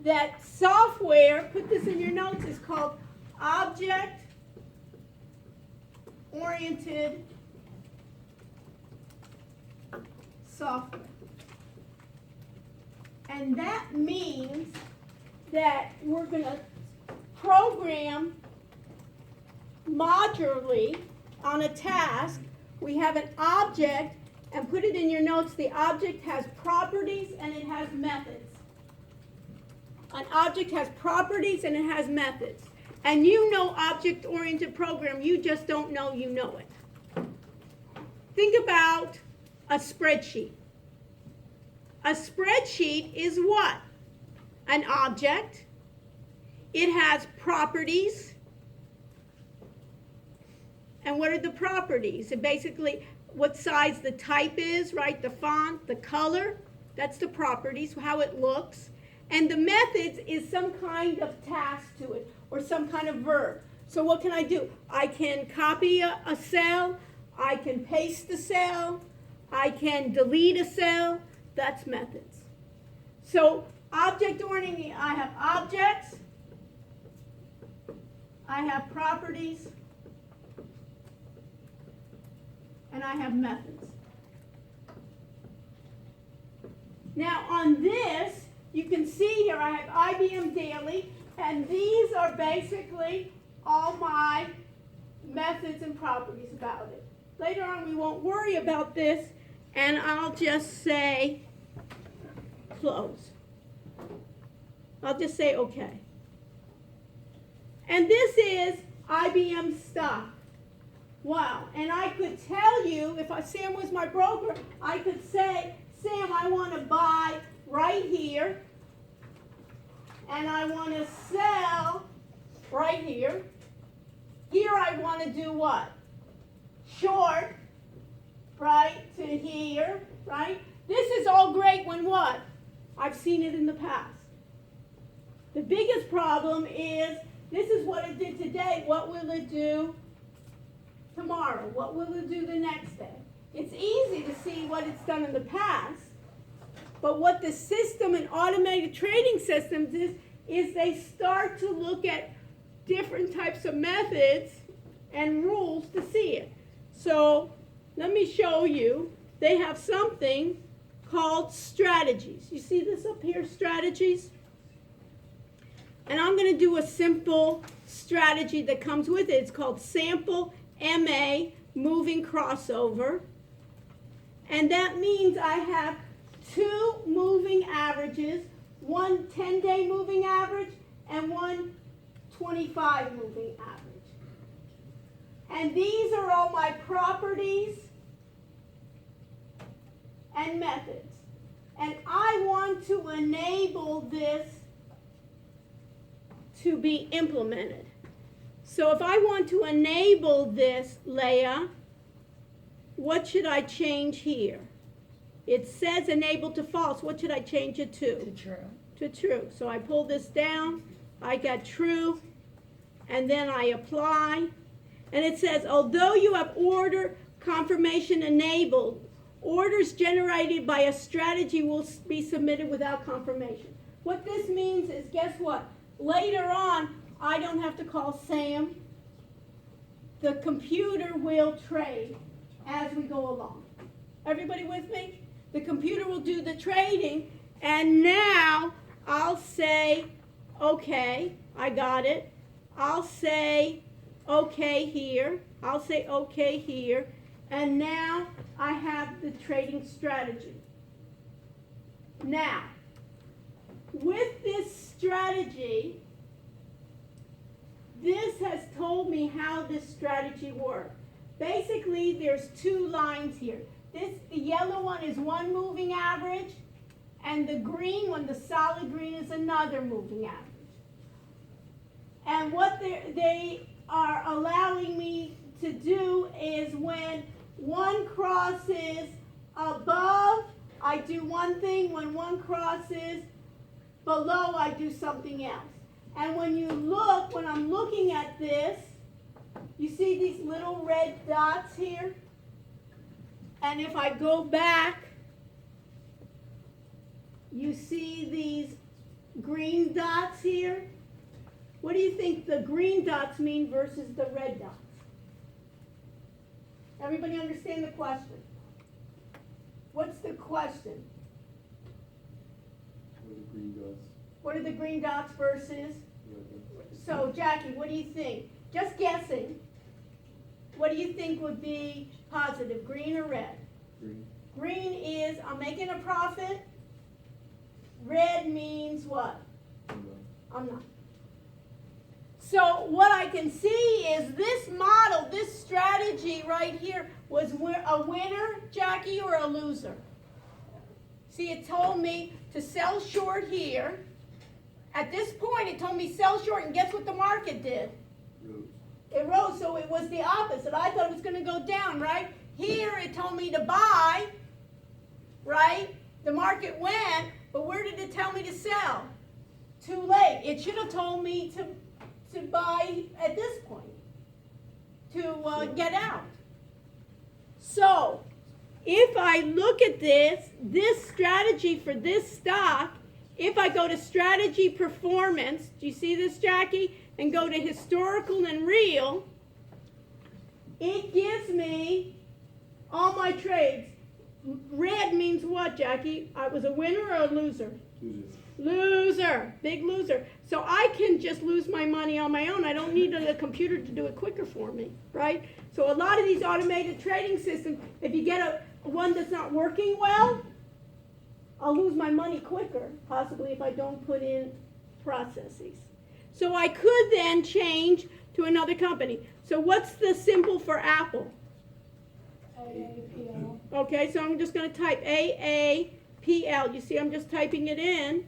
that software, put this in your notes, is called object-oriented software. And that means that we're going to program modularly on a task. We have an object, and put it in your notes, the object has properties and it has methods. An object has properties and it has methods. And you know object-oriented program, you just don't know you know it. Think about a spreadsheet. A spreadsheet is what? An object. It has properties. And what are the properties? And basically, what size the type is, right? The font, the color, that's the properties, how it looks. And the methods is some kind of task to it, or some kind of verb. So what can I do? I can copy a cell, I can paste the cell, I can delete a cell. That's methods. So object-oriented, I have objects, I have properties, and I have methods. Now on this, you can see here I have IBM Daily, and these are basically all my methods and properties about it. Later on we won't worry about this, and I'll just say close. I'll just say okay. And this is IBM stock. Wow, and I could tell you, if Sam was my broker, I could say, Sam, I want to buy right here, and I want to sell right here. Here I want to do what? Short, right, to here, right? This is all great when what? I've seen it in the past. The biggest problem is, this is what it did today. What will it do tomorrow? What will it do the next day? It's easy to see what it's done in the past, but what the system and automated trading systems is they start to look at different types of methods and rules to see it. So let me show you. They have something called strategies. You see this up here, strategies? And I'm going to do a simple strategy that comes with it. It's called sample MA moving crossover. And that means I have two moving averages, one 10-day moving average and one 25 moving average. And these are all my properties and methods. And I want to enable this to be implemented. So if I want to enable this, Leah, what should I change here? It says enable to false. What should I change it to? To true. To true. So I pull this down, I got true, and then I apply. And it says, although you have order confirmation enabled, orders generated by a strategy will be submitted without confirmation. What this means is, guess what? Later on, I don't have to call Sam. The computer will trade as we go along. Everybody with me? The computer will do the trading, and now I'll say, okay, I got it. I'll say, okay here. I'll say, okay here. And now I have the trading strategy. Now, with this strategy, this has told me how this strategy works. Basically, there's two lines here. The yellow one is one moving average, and the green one, the solid green, is another moving average. And what they are allowing me to do is when one crosses above, I do one thing. When one crosses below, I do something else. And when you look, when I'm looking at this, you see these little red dots here? And if I go back, you see these green dots here? What do you think the green dots mean versus the red dots? Everybody understand the question? What's the question? What are the green dots? What are the green dots versus? So, Jackie, what do you think? Just guessing. What do you think would be positive, green or red? Green. Green is I'm making a profit. Red means what? I'm not. So what I can see is this model, this strategy right here was a winner, Jackie, or a loser? See, it told me to sell short here. At this point, it told me sell short, and guess what the market did? Rose. It rose, so it was the opposite. I thought it was going to go down, right? Here, it told me to buy, right? The market went, but where did it tell me to sell? Too late. It should have told me to buy at this point, to get out. So, if I look at this strategy for this stock, if I go to strategy performance, do you see this, Jackie? And go to historical and real, it gives me all my trades. Red means what, Jackie? I was a winner or a loser? Loser, big loser. So I can just lose my money on my own. I don't need a computer to do it quicker for me, right? So a lot of these automated trading systems, if you get one that's not working well, I'll lose my money quicker, possibly if I don't put in processes. So I could then change to another company. So what's the symbol for Apple? AAPL. Okay, so I'm just going to type AAPL. You see, I'm just typing it in.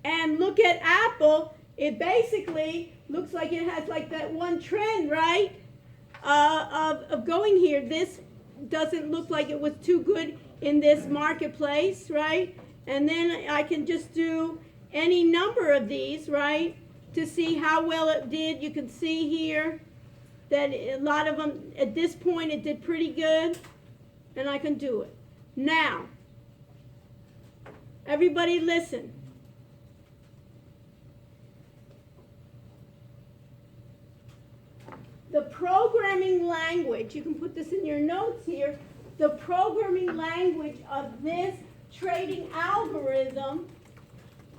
And look at Apple. It basically looks like it has like that one trend, right, of going here. This doesn't look like it was too good in this marketplace, right? And then I can just do any number of these, right, to see how well it did. You can see here that a lot of them, at this point, it did pretty good, and I can do it. Now, everybody listen. The programming language, you can put this in your notes here, the programming language of this trading algorithm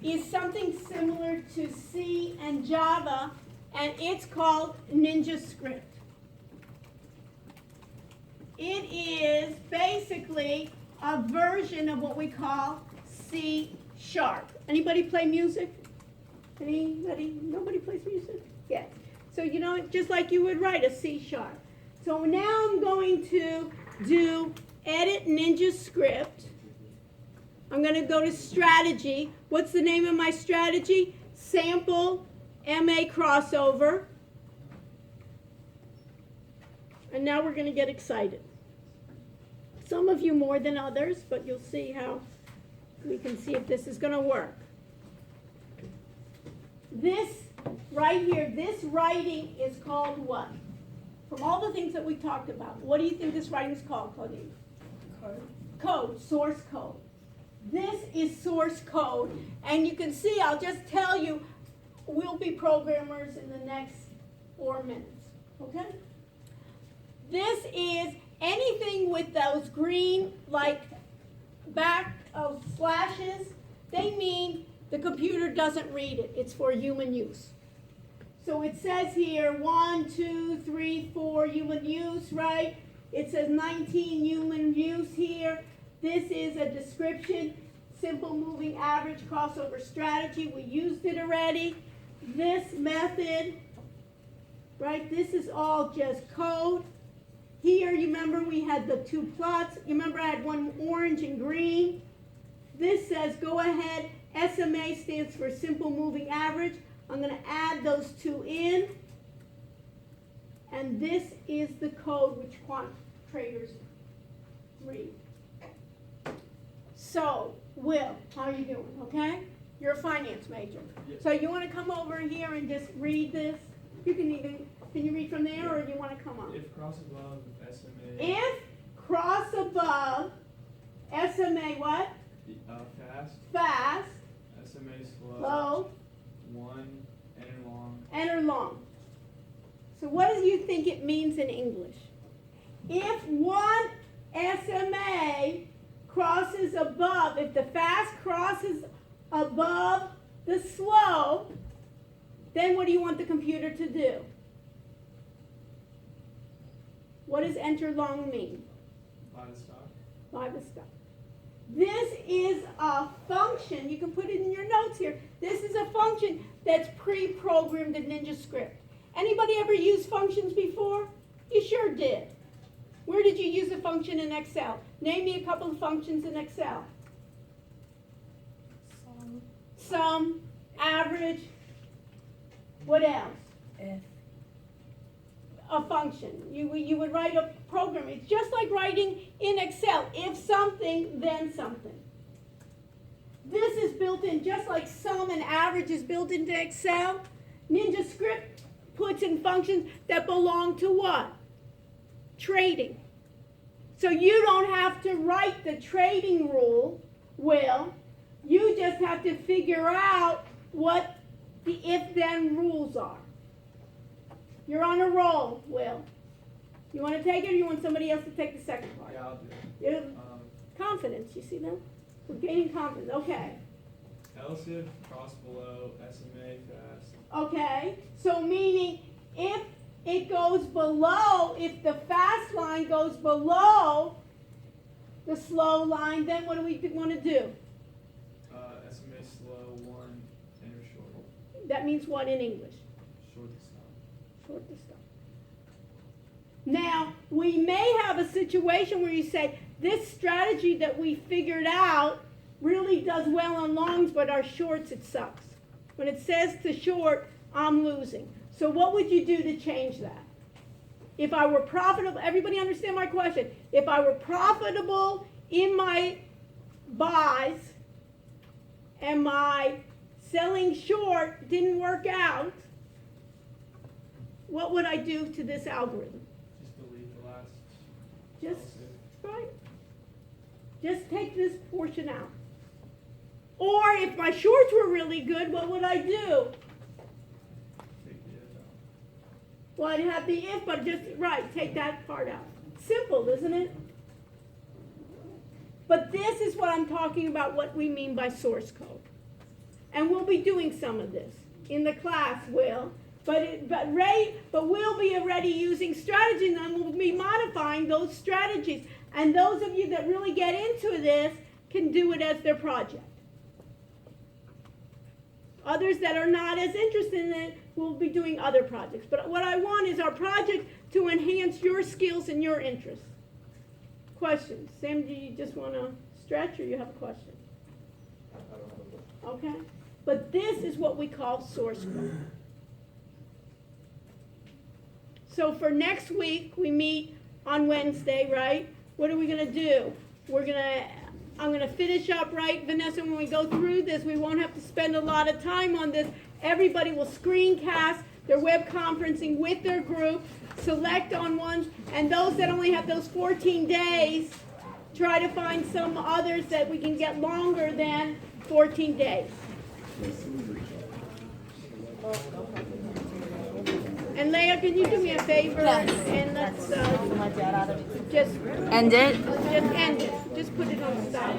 is something similar to C and Java, and it's called NinjaScript. It is basically a version of what we call C#. Anybody play music? Anybody? Nobody plays music? Yes. So, you know, just like you would write a C#. So now I'm going to do edit Ninja script. I'm going to go to strategy. What's the name of my strategy? Sample MA crossover. And now we're going to get excited. Some of you more than others, but you'll see how we can see if this is going to work. This right here, this writing is called what? From all the things that we talked about, what do you think this writing is called, Claudine? Code. Code, source code. This is source code, and you can see, I'll just tell you, we'll be programmers in the next 4 minutes, okay? This is anything with those green, like, back of slashes, they mean the computer doesn't read it. It's for human use. So it says here 1, 2, 3, 4 human use, right? It says 19 human use here. This is a description, simple moving average crossover strategy. We used it already. This method, right? This is all just code. Here, you remember we had the 2 plots. You remember I had one orange and green. This says go ahead. SMA stands for simple moving average. I'm going to add those 2 in. And this is the code which quant traders read. So, Will, how are you doing? Okay? You're a finance major. Yes. So you want to come over here and just read this? You can you read from there or you want to come up? If cross above SMA. If cross above SMA what? Fast. Fast. SMA slow. Slow. 1, enter long. Enter long. So what do you think it means in English? If one SMA crosses above, if the fast crosses above the slow, then what do you want the computer to do? What does enter long mean? Buy the stock. Buy the stock. This is a function, you can put it in your notes here. This is a function that's pre-programmed in NinjaScript. Anybody ever used functions before? You sure did. Where did you use a function in Excel? Name me a couple of functions in Excel. Sum, average, what else? If. A function. You would write a program. It's just like writing in Excel. If something, then something. This is built in just like sum and average is built into Excel. NinjaScript puts in functions that belong to what? Trading. So you don't have to write the trading rule, Will. You just have to figure out what the if-then rules are. You're on a roll, Will. You want to take it or you want somebody else to take the second part? Yeah, I'll do it. Confidence, you see that? We're gaining confidence. Okay. Else if cross below SMA fast. Okay. So meaning if it goes below, if the fast line goes below the slow line, then what do we want to do? SMA slow 1, enter short. That means what in English? Short the stock. Short the stock. Now, we may have a situation where you say, this strategy that we figured out really does well on longs, but our shorts, it sucks. When it says to short, I'm losing. So what would you do to change that? If I were profitable, everybody understand my question? If I were profitable in my buys and my selling short didn't work out, what would I do to this algorithm? Just delete the last. Just, else if. right? Just take this portion out. Or if my shorts were really good, what would I do? Take the if out. Well, I'd have the if, but just, right, take that part out. Simple, isn't it? But this is what I'm talking about, what we mean by source code. And we'll be doing some of this in the class, Will. But we'll be already using strategy, and then we'll be modifying those strategies. And those of you that really get into this can do it as their project. Others that are not as interested in it will be doing other projects. But what I want is our project to enhance your skills and your interests. questions? Sam, do you just wanna stretch or you have a question? I don't have a question. Okay, but this is what we call source code. So for next week, we meet on Wednesday, right? What are we gonna do? I'm gonna finish up, right, Vanessa, when we go through this, we won't have to spend a lot of time on this. Everybody will screencast their web conferencing with their group, select on ones, and those that only have those 14 days, try to find some others that we can get longer than 14 days. And Leah, can you do me a favor? And let's, just End it? end it. Just put it on stop.